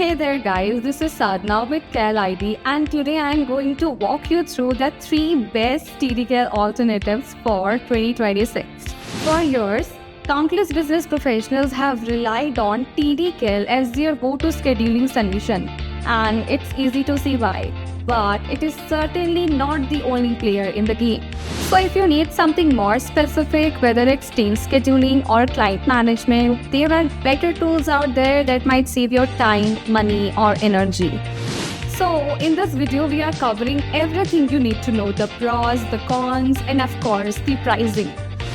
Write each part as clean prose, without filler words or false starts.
Hey there guys, this is Sadhna with CareID and today I am going to walk you through the 3 best TDCare alternatives for 2026. For years, countless business professionals have relied on TDCare as their go-to scheduling solution, and it's easy to see why. But it is certainly not the only player in the game. So if you need something more specific, whether it's team scheduling or client management, there are better tools out there that might save your time, money, or energy. So in this video, we are covering everything you need to know, the pros, the cons, and of course, the pricing.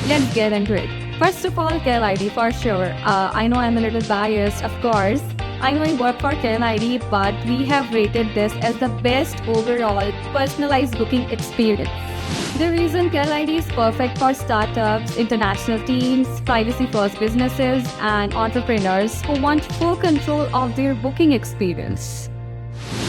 Let's get into it. First of all, CareID for sure. I know I'm a little biased, of course. I know I work for CareID, but we have rated this as the best overall personalized booking experience. The reason CareID is perfect for startups, international teams, privacy-first businesses, and entrepreneurs who want full control of their booking experience.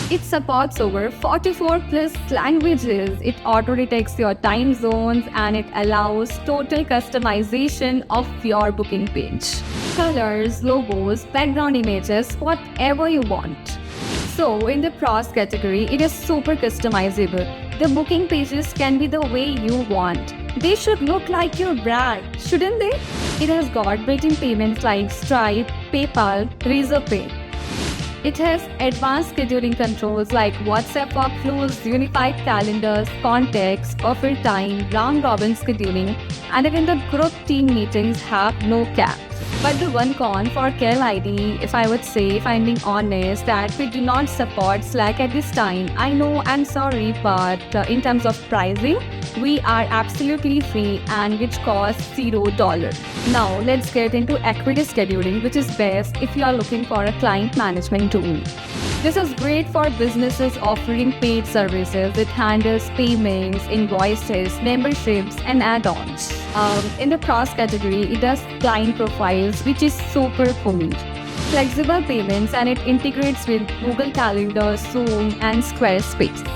It supports over 44 plus languages, it auto-detects your time zones, and it allows total customization of your booking page. Colors, logos, background images, whatever you want. So in the pros category, it is super customizable. The booking pages can be the way you want. They should look like your brand, shouldn't they? It has got built-in payments like Stripe, PayPal, Razorpay. It has advanced scheduling controls like WhatsApp workflows, unified calendars, contacts, perfect time, round-robin scheduling, and even the group team meetings have no cap. But the one con for CareID, if I would say, if I'm being honest, that we do not support Slack at this time. I know, I'm sorry, but in terms of pricing, we are absolutely free and which costs $0. Now let's get into Equity Scheduling, which is best if you are looking for a client management tool. This is great for businesses offering paid services. It handles payments, invoices, memberships, and add-ons. In the pros category, it does client profiles, which is super cool. Flexible payments, and it integrates with Google Calendar, Zoom, and Squarespace.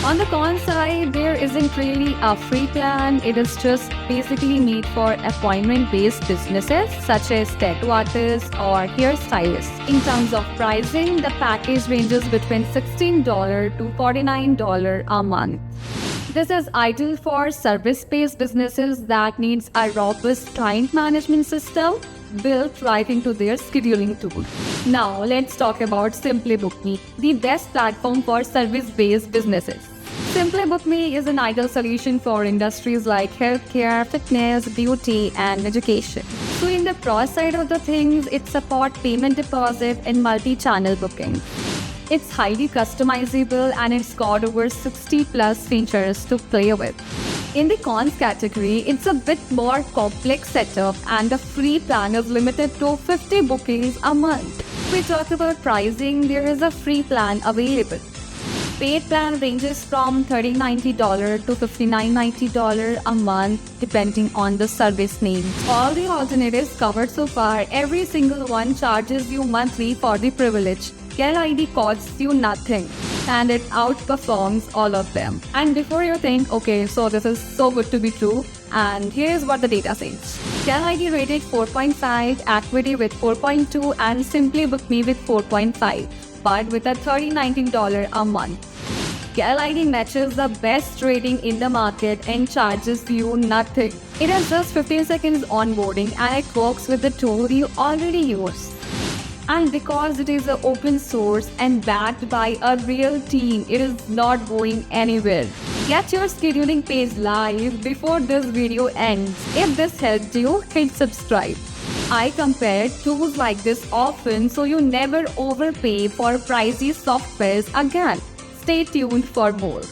On the con side, there isn't really a free plan. It is just basically made for appointment-based businesses such as tattoo artists or hairstylists. In terms of pricing, the package ranges between $16 to $49 a month. This is ideal for service-based businesses that needs a robust client management system built right into their scheduling tool. Now let's talk about SimplyBookMe, the best platform for service-based businesses. SimplyBookMe is an ideal solution for industries like healthcare, fitness, beauty, and education. So in the pro side of the things, it supports payment deposit and multi-channel booking. It's highly customizable and it's got over 60 plus features to play with. In the cons category, it's a bit more complex setup and the free plan is limited to 50 bookings a month. We talk about pricing, there is a free plan available. Paid plan ranges from $30.90 to $59.90 a month depending on the service name. All the alternatives covered so far, every single one charges you monthly for the privilege. CareID costs you nothing and it outperforms all of them. And before you think, okay, so this is so good to be true, and here's what the data says. CareID rated 4.5, Equity with 4.2, and SimplyBookMe with 4.5, but with a $30.19 a month. CareID matches the best rating in the market and charges you nothing. It has just 15 seconds onboarding and it works with the tool you already use. And because it is open source and backed by a real team, it is not going anywhere. Get your scheduling page live before this video ends. If this helped you, hit subscribe. I compare tools like this often so you never overpay for pricey softwares again. Stay tuned for more.